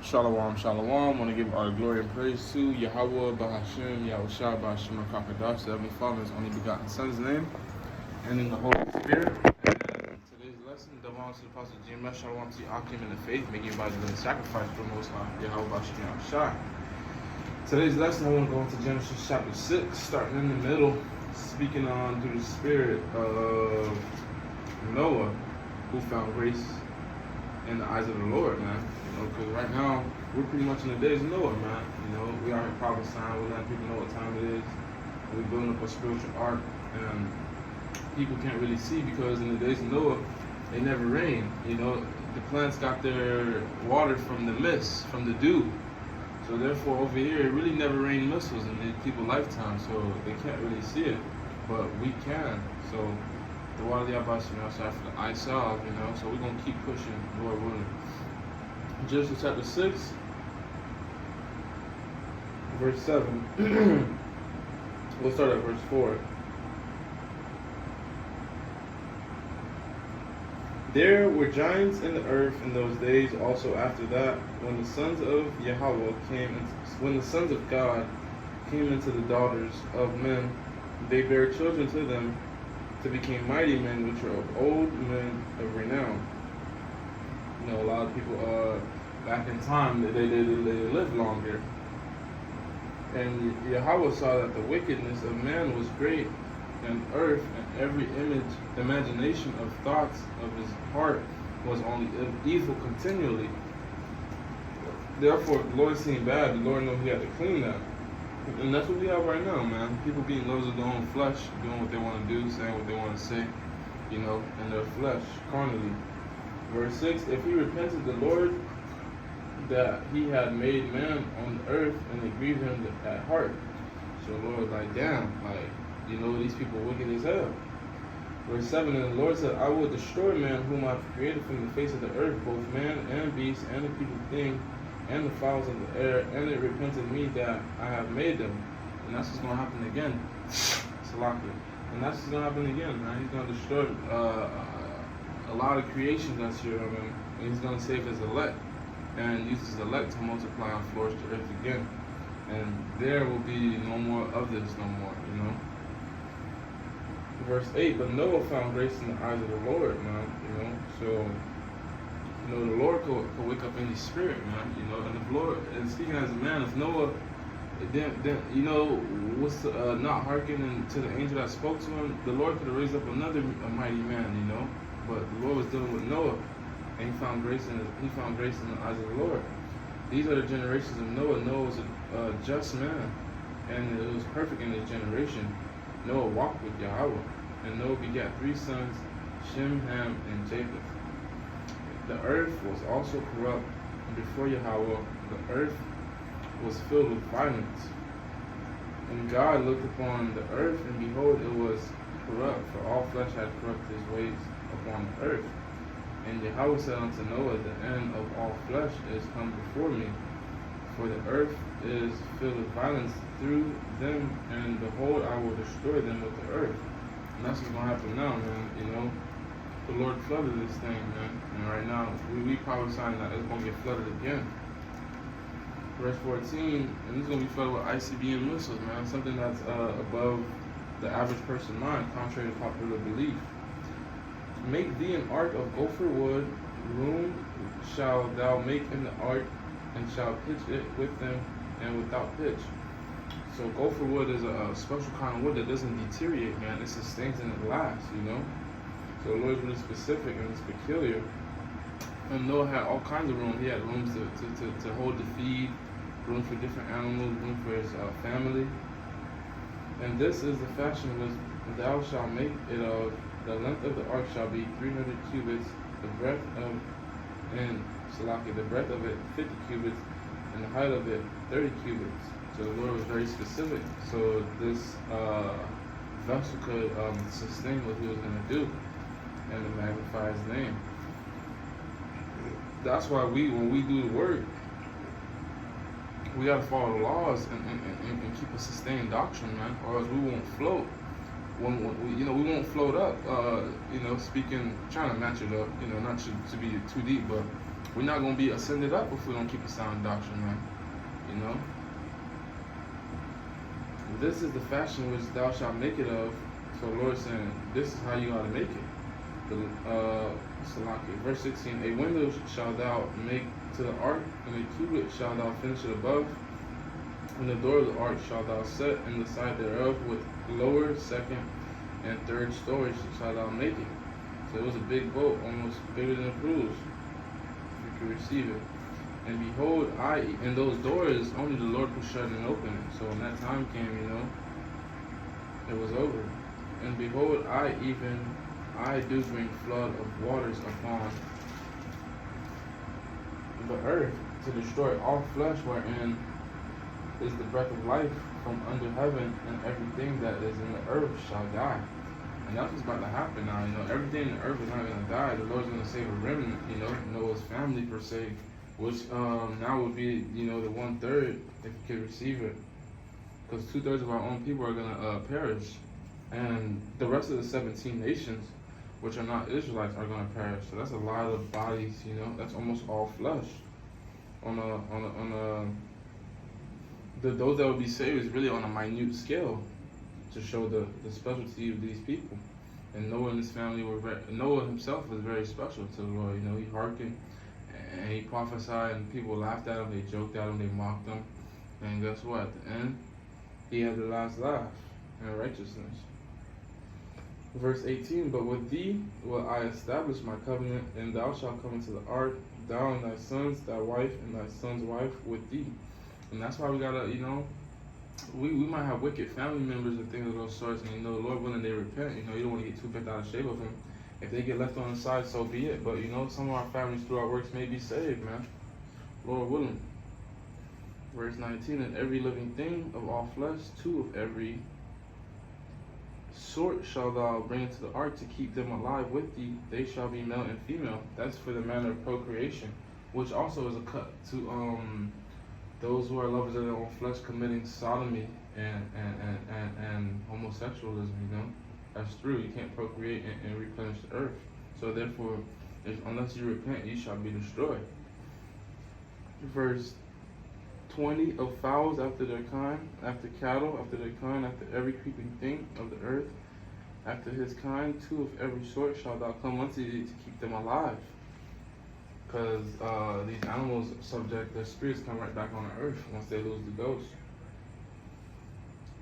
Shalom, shalom. Want to give our glory and praise to Yahweh, Bahashem, Yahushua, Bahashem, Kakadash, the Heavenly Father's only begotten Son's name, and in the Holy Spirit. And today's lesson, double honor to the Apostle GMS, shalom to the ARK in the faith, making your body living sacrifice for the Most High, Yahweh, Bahashem, Yahushua. Today's lesson, I want to go into Genesis chapter 6, starting in the middle, speaking on through the spirit of Noah, who found grace in the eyes of the Lord, man. Because right now, we're pretty much in the days of Noah, man. We are here prophesying, we're letting people know what time it is. We're building up a spiritual ark, and people can't really see because in the days of Noah, it never rained. The plants got their water from the mist, from the dew. So therefore, over here, it really never rained missiles in these people's lifetime, so they can't really see it. But we can. So the water of the Abbas, outside for the ice out, so we're going to keep pushing, Lord willing. Genesis chapter 6, verse 7. We'll start at verse 4. There were giants in the earth in those days, also after that, when the sons of Yahweh when the sons of God came into the daughters of men, they bare children to them, to become mighty men, which are of old men of renown. A lot of people back in time they lived longer, and Yahweh saw that the wickedness of man was great in earth, and every imagination of thoughts of his heart was only evil continually. Therefore, the Lord seen bad. The Lord knew He had to clean that, and that's what we have right now, man. People being lovers of their own flesh, doing what they want to do, saying what they want to say, in their flesh, carnally. Verse 6, if he repented the Lord that he had made man on the earth, and it grieved him at heart. So the Lord was like, damn, these people are wicked as hell. Verse 7, and the Lord said, I will destroy man whom I have created from the face of the earth, both man and beast, and the creeping thing, and the fowls of the air, and it repented me that I have made them. And that's what's going to happen again. Salaki. And that's what's going to happen again, man. He's going to destroy a lot of creations that's here of him, and he's going to save his elect and use his elect to multiply and flourish the earth again. And there will be no more of this no more, Verse 8, but Noah found grace in the eyes of the Lord, man, So, the Lord could wake up any spirit, man, and the Lord, and speaking as a man, if Noah what's not hearkening to the angel that spoke to him, the Lord could have raised up another mighty man, But the Lord was dealing with Noah, and he found grace in the eyes of the Lord. These are the generations of Noah. Noah was a just man, and it was perfect in his generation. Noah walked with Yahweh, and Noah begat 3 sons, Shem, Ham, and Japheth. The earth was also corrupt before Yahweh. The earth was filled with violence. And God looked upon the earth, and behold, it was corrupt, for all flesh had corrupted his ways upon the earth. And Yahweh said unto Noah, the end of all flesh is come before me, for the earth is filled with violence through them, and behold, I will destroy them with the earth. And that's what's going to happen now, man, The Lord flooded this thing, man, and right now, we prophesying that it's going to get flooded again. Verse 14, and it's going to be flooded with ICBM missiles, man, something that's above the average person's mind, contrary to popular belief. Make thee an ark of gopher wood, room shalt thou make in the ark, and shalt pitch it with them and without pitch. So gopher wood is a special kind of wood that doesn't deteriorate, man. It sustains and it lasts, So the Lord's really specific and it's peculiar. And Noah had all kinds of room. He had rooms to hold the feed, room for different animals, room for his family. And this is the fashion which thou shalt make it of. The length of the ark shall be 300 cubits, the breadth of it 50 cubits, and the height of it 30 cubits. So the Lord was very specific. So this vessel could sustain what he was going to do and to magnify his name. That's why when we do the work, we got to follow the laws and keep a sustained doctrine, man, or else we won't float. We won't float up, speaking, trying to match it up, not to be too deep, but We're not going to be ascended up if we don't keep a sound doctrine, man. You know? This is the fashion which thou shalt make it of. So the Lord saying, this is how you ought to make it. Verse 16, a window shalt thou make to the ark, and a cubit shalt thou finish it above. And the door of the ark shalt thou set in the side thereof, with lower, second, and third stories shalt thou make it. So it was a big boat, almost bigger than a cruise, if you could receive it. And behold, and those doors, only the Lord could shut and open it. So when that time came, you know, it was over. And behold, I do bring flood of waters upon the earth to destroy all flesh, wherein is the breath of life from under heaven, and everything that is in the earth shall die. And that's what's about to happen now. You know, everything in the earth is not going to die. The Lord's going to save a remnant, you know, Noah's family per se, which now would be, you know, the 1/3 if you could receive it. Because 2/3 of our own people are going to perish. And the rest of the 17 nations, which are not Israelites, are going to perish. So that's a lot of bodies, you know. That's almost all flesh. Those that would be saved is really on a minute scale to show the specialty of these people. And Noah and his family Noah himself was very special to the Lord. You know, he hearkened and he prophesied, and people laughed at him, they joked at him, they mocked him. And guess what? At the end, he had the last laugh in righteousness. Verse 18, but with thee will I establish my covenant, and thou shalt come into the ark, thou and thy sons, thy wife, and thy son's wife with thee. And that's why we gotta, you know, we might have wicked family members and things of those sorts, and you know, Lord willing, they repent. You know, you don't want to get too bent out of shape of them. If they get left on the side, so be it. But you know, some of our families through our works may be saved, man. Lord willing. Verse 19, and every living thing of all flesh, two of every sort shall thou bring into the ark to keep them alive with thee. They shall be male and female. That's for the manner of procreation, which also is a cut to those who are lovers of their own flesh committing sodomy and homosexualism. You know, that's true. You can't procreate and replenish the earth. So therefore, unless you repent, you shall be destroyed. Verse 20, of fowls after their kind, after cattle after their kind, after every creeping thing of the earth, after his kind, two of every sort shall thou come unto thee to keep them alive. Because these animals subject, their spirits come right back on the earth once they lose the ghost.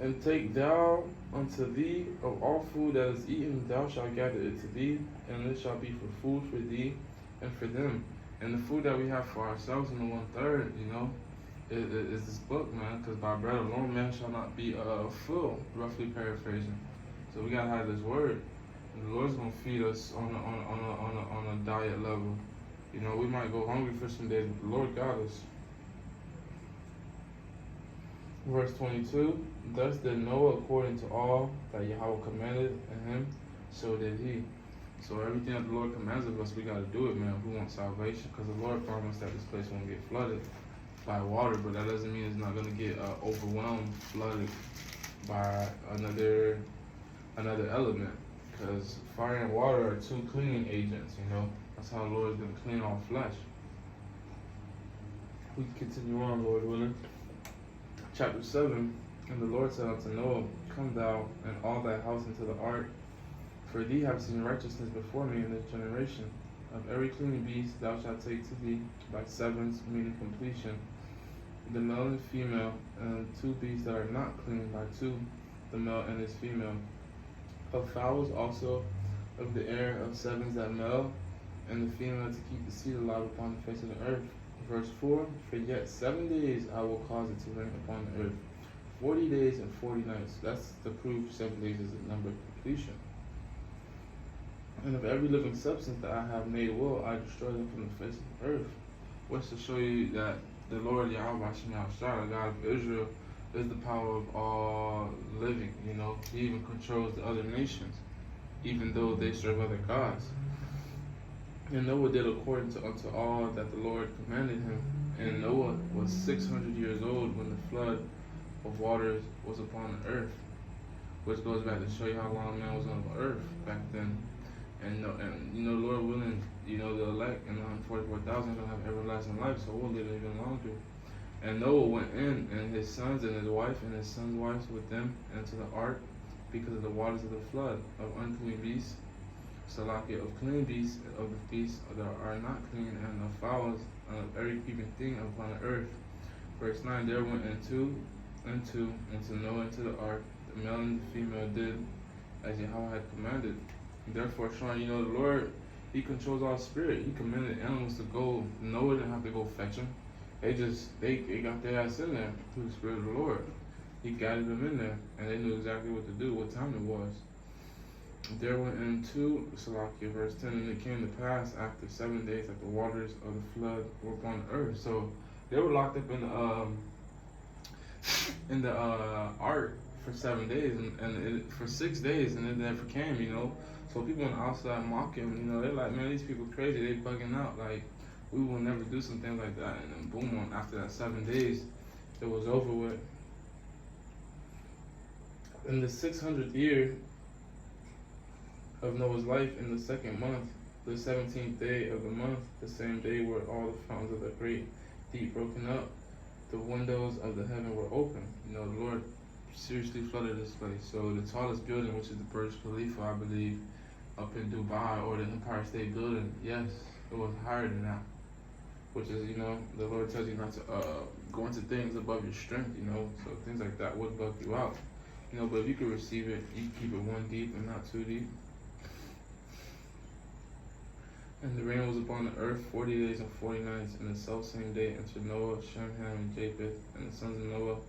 And take thou unto thee of all food that is eaten, thou shalt gather it to thee, and it shall be for food for thee and for them. And the food that we have for ourselves in the 1/3, you know, is this book, man. Because by bread alone man shall not be full, roughly paraphrasing. So we gotta have this word. And the Lord's gonna feed us on a diet level. You know, we might go hungry for some days, but the Lord got us. Verse 22, thus did Noah according to all that Yahweh commanded him, so did he. So everything that the Lord commands of us, we got to do it, man. We want salvation, because the Lord promised that this place won't get flooded by water, but that doesn't mean it's not going to get overwhelmed, flooded by another element, because fire and water are two cleaning agents, you know. That's how the Lord is going to clean all flesh. We can continue on, Lord willing. Chapter 7, and the Lord said unto Noah, come thou and all thy house into the ark, for thee have seen righteousness before me in this generation. Of every clean beast thou shalt take to thee by sevens, meaning completion, the male and female, and two beasts that are not clean by two, the male and his female. Of fowls also of the air, of sevens that male, and the female to keep the seed alive upon the face of the earth. Verse 4, for yet 7 days I will cause it to rain upon the earth, 40 days and 40 nights. That's the proof 7 days is the number of completion. And of every living substance that I have made will I destroy them from the face of the earth. What's to show you that the Lord Yahweh, the God of Israel, is the power of all living. You know, he even controls the other nations, even though they serve other gods. And Noah did according to unto all that the Lord commanded him. And Noah was 600 years old when the flood of waters was upon the earth, which goes back to show you how long man was on the earth back then. And Lord willing, the elect and 144,000 gonna have everlasting life, so we'll live even longer. And Noah went in, and his sons and his wife and his sons' wives with them into the ark, because of the waters of the flood of unclean beasts, Salakia, of clean beasts, of the beasts that are not clean, and of fowls, and of every creeping thing upon the earth. Verse 9, there went into Noah into the ark, the male and the female did as Yahweh had commanded. Therefore, showing, the Lord, He controls all spirit. He commanded animals to go. Noah didn't have to go fetch them. They got their ass in there through the Spirit of the Lord. He guided them in there, and they knew exactly what to do, what time it was. There went into Salakia, verse 10, and it came to pass after 7 days that the waters of the flood were upon the earth. So they were locked up in the ark for 7 days, and for 6 days, and it never came. So people on the outside mock him. They're like, man, these people crazy. They bugging out. Like, we will never do something like that. And then boom, after that 7 days, it was over with. In the 600th year of Noah's life, in the second month, the 17th day of the month, the same day were all the fountains of the great deep broken up, the windows of the heaven were open. The Lord seriously flooded this place. So the tallest building, which is the Burj Khalifa, I believe, up in Dubai, or the Empire State Building, yes, it was higher than that. Which is, the Lord tells you not to go into things above your strength, so things like that would bug you out. But if you can receive it, you keep it 1 deep and not 2 deep. And the rain was upon the earth 40 days and 40 nights, and the selfsame day entered Noah, Shem, Ham, and Japheth, and the sons of Noah,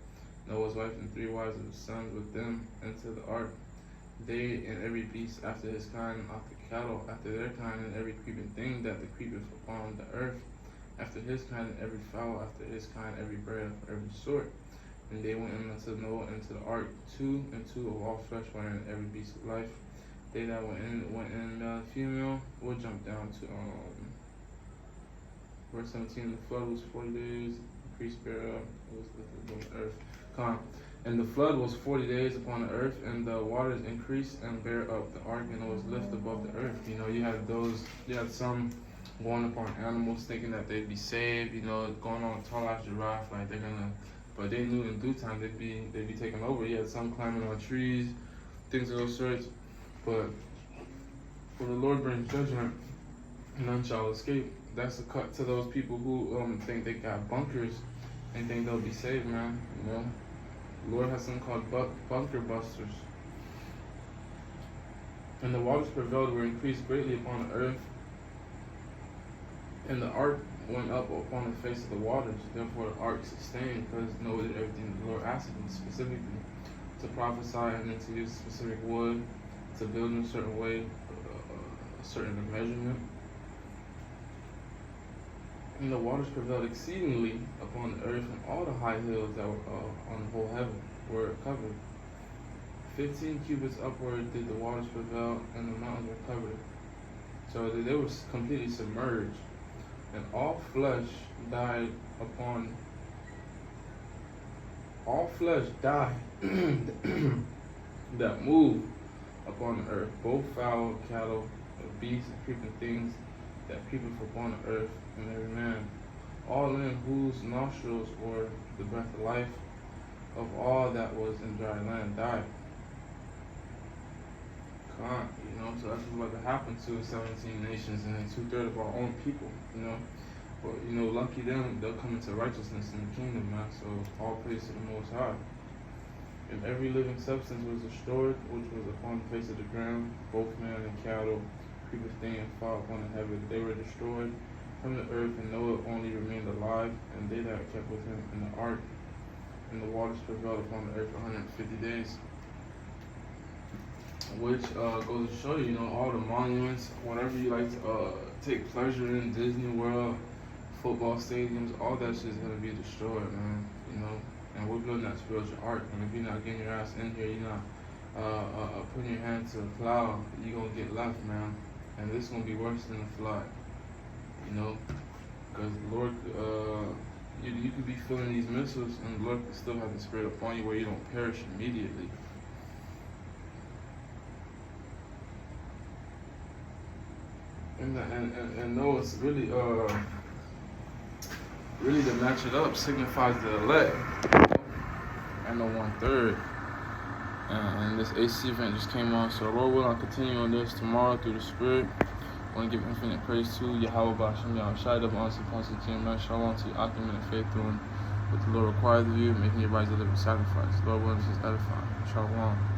Noah's wife, and 3 wives of his sons with them into the ark. They and every beast after his kind, after cattle, after their kind, and every creeping thing that creepeth upon the earth, after his kind, and every fowl after his kind, every bird of every sort. And they went in unto Noah into the ark, 2 and 2 of all flesh, wherein every beast of life. They that went in male and female. We'll jump down to verse 17. The flood was 40 days, increased thereof, it was lifted upon the earth. Come. And the flood was 40 days upon the earth, and the waters increased and bare up the ark, and it was lifted above the earth. You had some going upon animals thinking that they'd be saved, going on a tall ass giraffe, like they're gonna, but they knew in due time they'd be taken over. You had some climbing on trees, things of those sorts. But for the Lord brings judgment, none shall escape. That's a cut to those people who think they got bunkers and think they'll be saved, man. The Lord has something called bunker busters. And the waters prevailed were increased greatly upon the earth, and the ark went up upon the face of the waters. Therefore the ark sustained, because Noah did everything the Lord asked him specifically, to prophesy and then to use specific wood, to build in a certain way, a certain measurement. And the waters prevailed exceedingly upon the earth, and all the high hills that were on the whole heaven were covered. 15 cubits upward did the waters prevail, and the mountains were covered. So they were completely submerged. And all flesh died that moved upon the earth, both fowl, cattle, beasts, and creeping things that creepeth upon the earth, and every man, all in whose nostrils were the breath of life, of all that was in dry land died. So that's what's about to happen to 17 nations and then 2/3 of our own people, But, lucky them, they'll come into righteousness in the kingdom, man. So all praise to the Most High. And every living substance was destroyed, which was upon the face of the ground, both man and cattle, creeping thing and fowl upon the heaven. They were destroyed from the earth, and Noah only remained alive, and they that kept with him in the ark. And the waters prevailed upon the earth 150 days. Which goes to show you, all the monuments, whatever you like to take pleasure in, Disney World, football stadiums, all that shit is gonna be destroyed, man. And we're building that spiritual ark. And if you're not getting your ass in here, you're not putting your hand to the plow, you're gonna get left, man. And this is gonna be worse than the flood, because the Lord, you could be feeling these missiles, and the Lord can still have the Spirit upon you where you don't perish immediately. And Noah's really to match it up signifies the elect and the 1/3. And this AC event just came on, so Lord will I'll continue on this tomorrow through the Spirit. I want to give infinite praise to Yahweh Ba'Shem Yahweh Shai, double honor to Apostle Tim, Shalom to ARK and faith doing what the Lord requires of you, making your bodies a living sacrifice. Lord willing, this is edifying. Shalom.